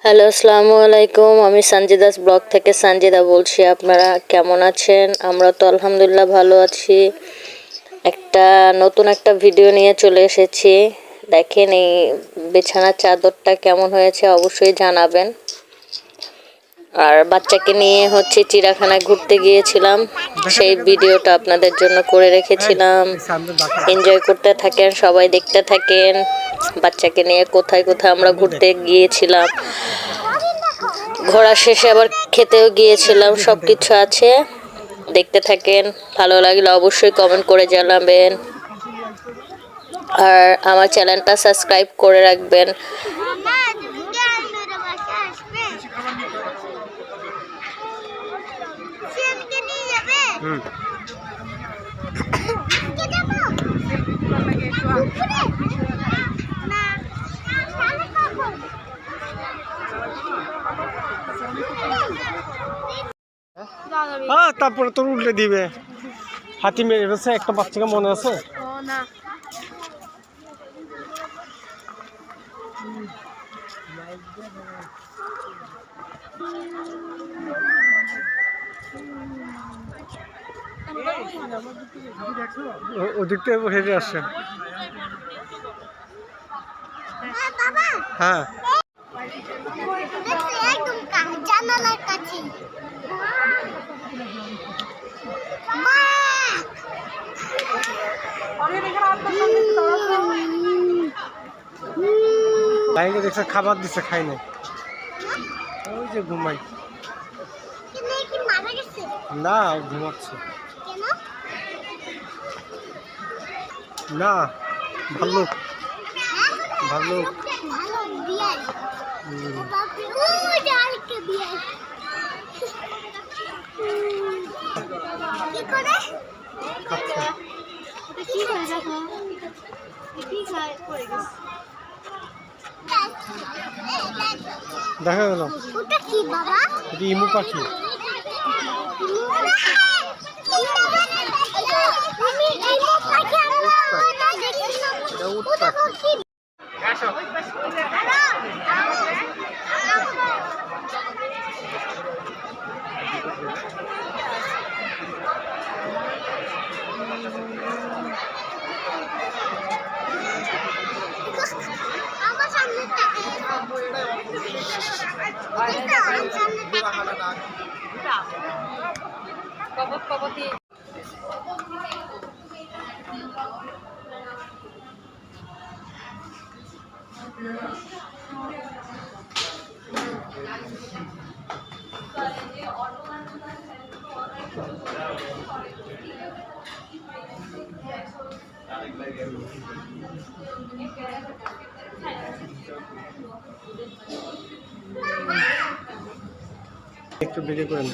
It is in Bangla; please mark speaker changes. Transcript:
Speaker 1: হ্যালো, আসসালামু আলাইকুম। আমি সঞ্জিদাস ব্লগ থেকে সঞ্জিদা বলছি। আপনারা কেমন আছেন? আমরা তো আলহামদুলিল্লাহ ভালো আছি। নতুন একটা ভিডিও নিয়ে চলে এসেছি। দেখেন এই বিছানার চাদরটা কেমন হয়েছে অবশ্যই জানাবেন। আর বাচ্চাকে নিয়ে চিড়িয়াখানায় ঘুরতে গিয়েছিলাম, সেই ভিডিওটা আপনাদের জন্য করে রেখেছিলাম। এনজয় করতে থাকেন, সবাই দেখতে থাকেন বাচ্চাকে নিয়ে কোথায় কোথায় আমরা ঘুরতে গিয়েছিলাম। ঘোরা শেষে আবার খেতেও গিয়েছিলাম, সব কিছু আছে, দেখতে থাকেন। ভালো লাগলে অবশ্যই কমেন্ট করে জানাবেন, আর আমার চ্যানেলটা সাবস্ক্রাইব করে রাখবেন।
Speaker 2: তারপরে তোর উল্টে দিবে। হাতি মেরে ফেলছে একটা বাচ্চাকে, মনে আছে? ওদিক থেকে হেঁটে আসছে। হ্যাঁ, লাইনে দেখছে খাবার দিচ্ছে, খাই নাই, ওই যে ঘুমাই। না, ঘুমাচ্ছে না। ভাল্লুক ভাল্লুক দেখা গেল এটি ইমু পাখি। একটু ভিডিও করেন।